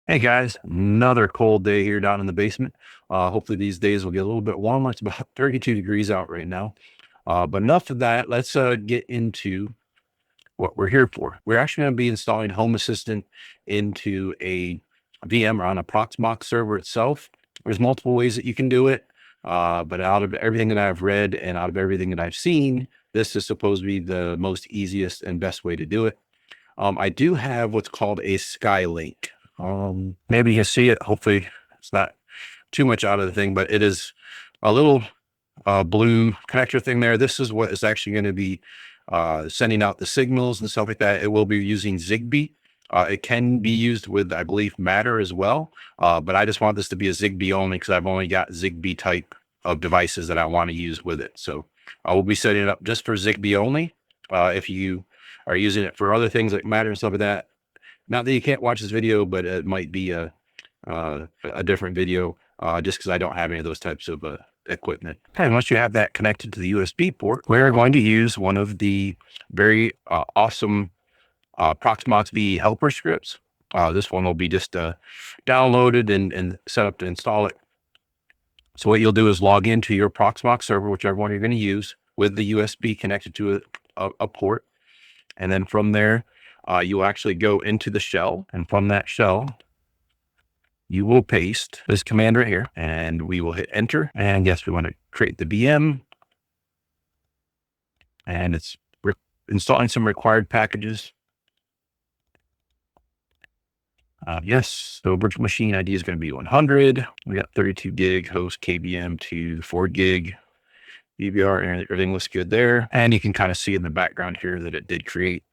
Hey guys, another cold day here down in the basement. Hopefully these days will get a little bit warmer. It's about 32 degrees out right now. But enough of that. Let's get into what we're here for. We're actually going to be installing Home Assistant into a VM or on a Proxmox server itself. There's multiple ways that you can do it. But out of everything that I've read and out of everything that I've seen, this is supposed to be the most easiest and best way to do it. I do have what's called a Skylink. Maybe you can see it. Hopefully, it's not too much out of the thing, but it is a little blue connector thing there. This is what is actually going to be sending out the signals and stuff like that. It will be using Zigbee. It can be used with, I believe, Matter as well. But I just want this to be a Zigbee only because I've only got Zigbee type of devices that I want to use with it. So I will be setting it up just for Zigbee only. If you are using it for other things like Matter and stuff like that, not that you can't watch this video, but it might be a different video just because I don't have any of those types of equipment. And once you have that connected to the USB port, we're going to use one of the very awesome Proxmox VE Helper Scripts. This one will be just downloaded and set up to install it. So what you'll do is log into your Proxmox server, whichever one you're going to use, with the USB connected to a port. And then from there, you'll actually go into the shell. And from that shell, you will paste this command right here. And we will hit enter. And yes, we want to create the VM. And it's installing some required packages. Yes, so virtual machine ID is going to be 100. We got 32 gig host KVM to 4 gig DVR, and everything looks good there. And you can kind of see in the background here that it did create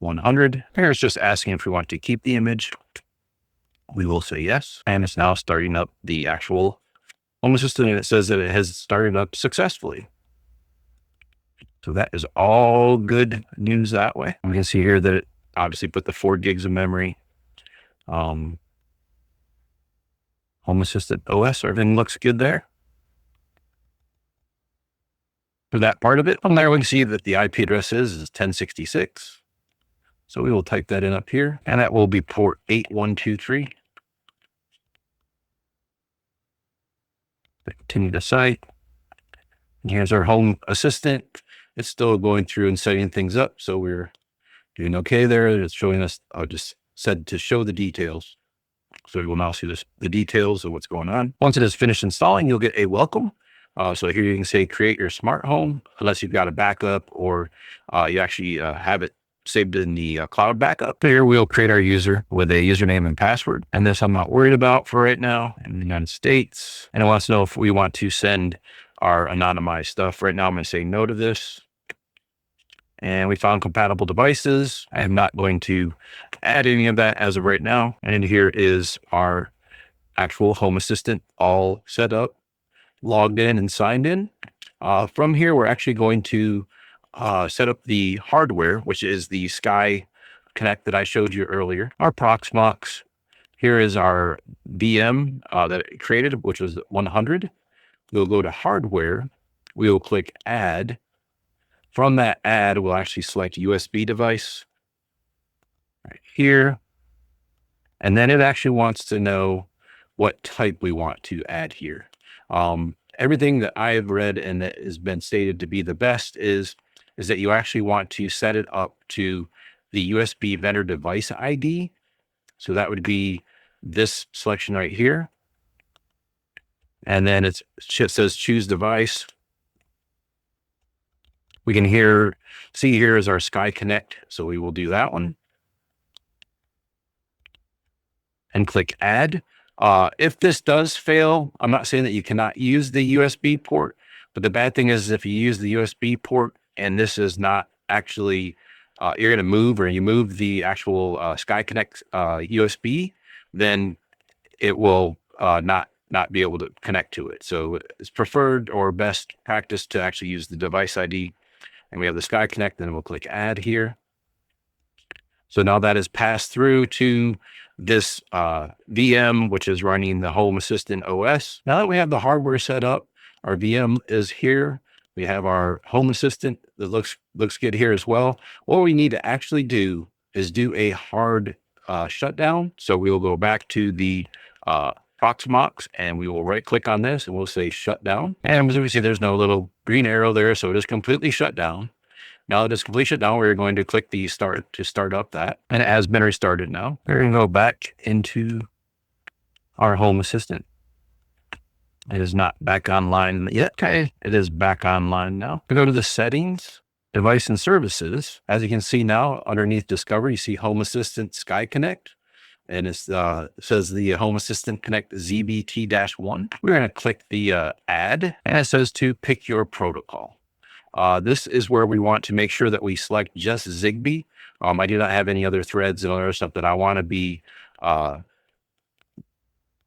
100. Here it's just asking if we want to keep the image. We will say yes. And it's now starting up the actual Home Assistant, and it says that it has started up successfully. So that is all good news that way. We can see here that it obviously put the 4 gigs of memory. Home Assistant OS, everything looks good there. For that part of it, from there we can see that the IP address is 1066. So we will type that in up here, and that will be port 8123. Continue the site. And here's our Home Assistant. It's still going through and setting things up, so we're doing okay there. It's showing us, I just said to show the details. So we will now see the details of what's going on. Once it is finished installing, you'll get a welcome. So here you can say create your smart home, unless you've got a backup or you actually have it saved in the cloud backup. Here we'll create our user with a username and password. And this I'm not worried about for right now in the United States. And it wants to know if we want to send our anonymized stuff. Right now I'm going to say no to this. And we found compatible devices. I am not going to add any of that as of right now. And here is our actual Home Assistant all set up, logged in and signed in. From here, we're actually going to set up the hardware, which is the Sky Connect that I showed you earlier. Our Proxmox. Here is our VM that it created, which was 100. We'll go to hardware. We will click add. From that add, we'll actually select USB device right here. And then it actually wants to know what type we want to add here. Everything that I have read and that has been stated to be the best is that you actually want to set it up to the USB vendor device ID. So that would be this selection right here. And then it says choose device. We can see here is our Sky Connect. So we will do that one. And click add. If this does fail, I'm not saying that you cannot use the USB port, but the bad thing is if you use the USB port and this is not actually, you're going to move or you move the actual Sky Connect USB, then it will not be able to connect to it. So it's preferred or best practice to actually use the device ID. And we have the Sky Connect, and we'll click add here. So now that is passed through to this VM, which is running the Home Assistant OS. Now that we have the hardware set up, our VM is here. We have our Home Assistant that looks good here as well. What we need to actually do is do a hard shutdown. So we will go back to the Proxmox and we will right click on this and we'll say shutdown. And as we see, there's no little green arrow there. So it is completely shut down. Now that it's completely shut down, we're going to click the start to start up that. And it has been restarted now. We're going to go back into our Home Assistant. It is not back online yet. Okay, it is back online now. We go to the settings, device and services. As you can see now, underneath Discovery, you see Home Assistant Sky Connect. And it says the Home Assistant Connect ZBT-1. We're going to click the add, and it says to pick your protocol. This is where we want to make sure that we select just Zigbee. I do not have any other threads and other stuff that I want to be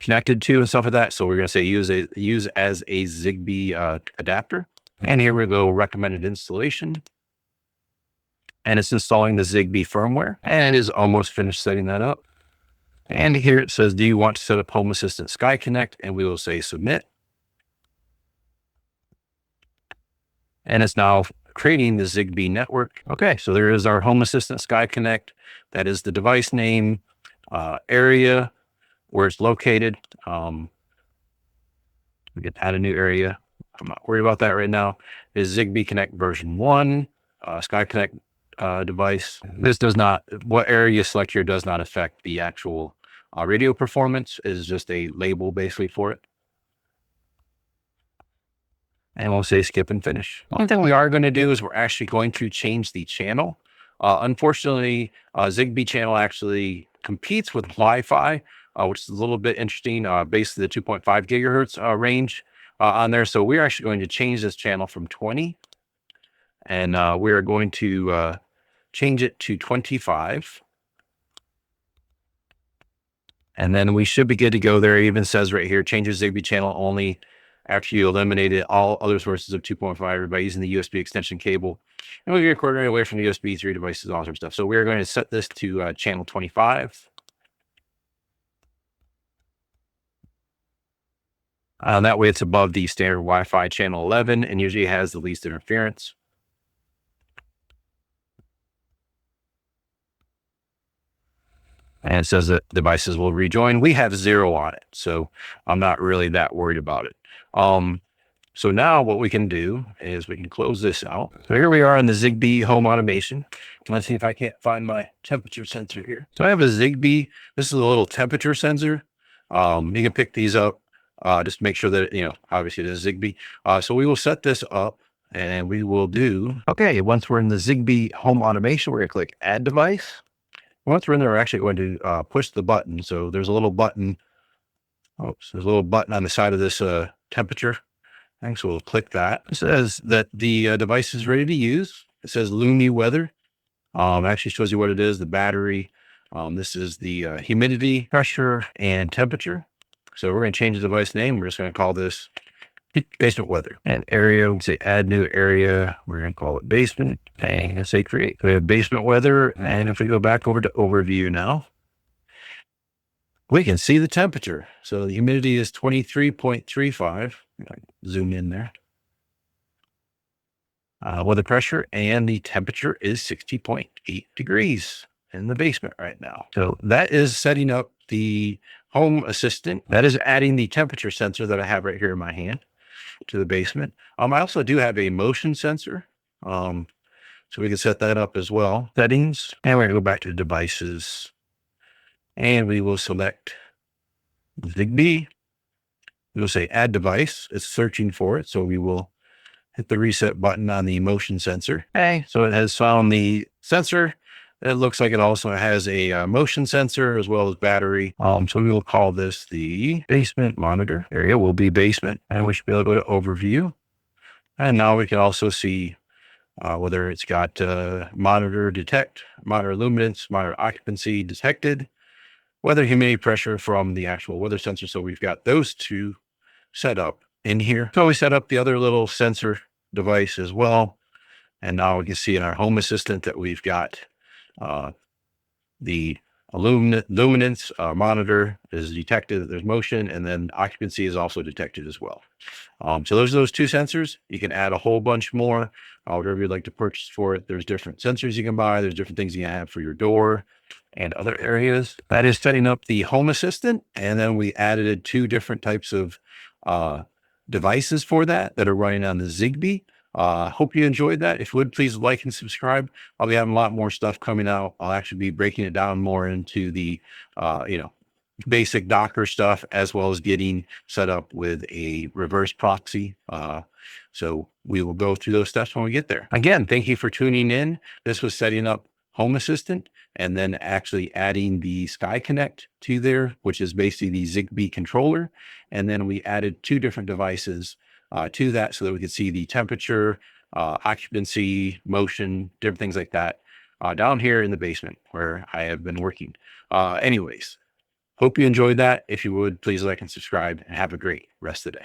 connected to and stuff like that. So we're going to say use as a Zigbee adapter. And here we go, recommended installation. And it's installing the Zigbee firmware, and it is almost finished setting that up. And here it says, do you want to set up Home Assistant Sky Connect? And we will say submit. And it's now creating the Zigbee network. Okay, so there is our Home Assistant Sky Connect. That is the device name, area, where it's located. We can add a new area. I'm not worried about that right now. Is Zigbee Connect version 1, Sky Connect device. This does not, what area you select here does not affect the actual radio performance. It is just a label basically for it. And we'll say skip and finish. One thing we are going to do is we're actually going to change the channel. Unfortunately, Zigbee channel actually competes with Wi-Fi, which is a little bit interesting, basically the 2.5 gigahertz range on there. So we're actually going to change this channel from 20, and we are going to change it to 25. And then we should be good to go there. It even says right here, change your Zigbee channel only after you eliminated all other sources of 2.5 by using the USB extension cable. And we'll get coordinated away from the USB 3 devices, all sorts of stuff. So we're going to set this to channel 25. That way it's above the standard Wi-Fi channel 11 and usually has the least interference. And it says that devices will rejoin. We have 0 on it, so I'm not really that worried about it. So now what we can do is we can close this out. So here we are in the Zigbee home automation. Let's see if I can't find my temperature sensor here. So I have a Zigbee. This is a little temperature sensor. You can pick these up just to make sure that, obviously it is Zigbee. So we will set this up and we will do, okay, once we're in the Zigbee home automation, we're going to click add device. Once we're in there, we're actually going to push the button. So there's a little button. Oh, so there's a little button on the side of this temperature. Thanks. So we'll click that. It says that the device is ready to use. It says Lumi weather. Actually shows you what it is, the battery. This is the humidity, pressure, and temperature. So we're going to change the device name. We're just going to call this basement weather. And area, we say add new area. We're going to call it basement and say create. So we have basement weather. And if we go back over to overview now, we can see the temperature. So the humidity is 23.35. Zoom in there. Weather pressure and the temperature is 60.8 degrees in the basement right now. So that is setting up the Home Assistant. That is adding the temperature sensor that I have right here in my hand to the basement. I also do have a motion sensor. So we can set that up as well. Settings, and we're going to go back to devices, and we will select Zigbee. We'll say add device. It's searching for it. So we will hit the reset button on the motion sensor. Okay, so it has found the sensor. It looks like it also has a motion sensor as well as battery. So we will call this the basement monitor. Area will be basement, and we should be able to go to overview. And now we can also see whether it's got monitor detect, monitor luminance, monitor occupancy detected, weather humidity pressure from the actual weather sensor. So we've got those two set up in here. So we set up the other little sensor device as well. And now we can see in our Home Assistant that we've got the luminance monitor is detected. There's motion, and then occupancy is also detected as well. So those two sensors. You can add a whole bunch more, whatever you'd like to purchase for it. There's different sensors you can buy. There's different things you can have for your door and other areas. That is setting up the home assistant. And then we added 2 different types of devices for that are running on the Zigbee. Hope you enjoyed that. If you would, please like and subscribe. I'll be having a lot more stuff coming out. I'll actually be breaking it down more into the, basic Docker stuff, as well as getting set up with a reverse proxy. So we will go through those steps when we get there. Again, thank you for tuning in. This was setting up Home Assistant and then actually adding the Sky Connect to there, which is basically the Zigbee controller. And then we added 2 different devices to that so that we could see the temperature, occupancy, motion, different things like that down here in the basement where I have been working. Anyways, hope you enjoyed that. If you would, please like and subscribe, and have a great rest of the day.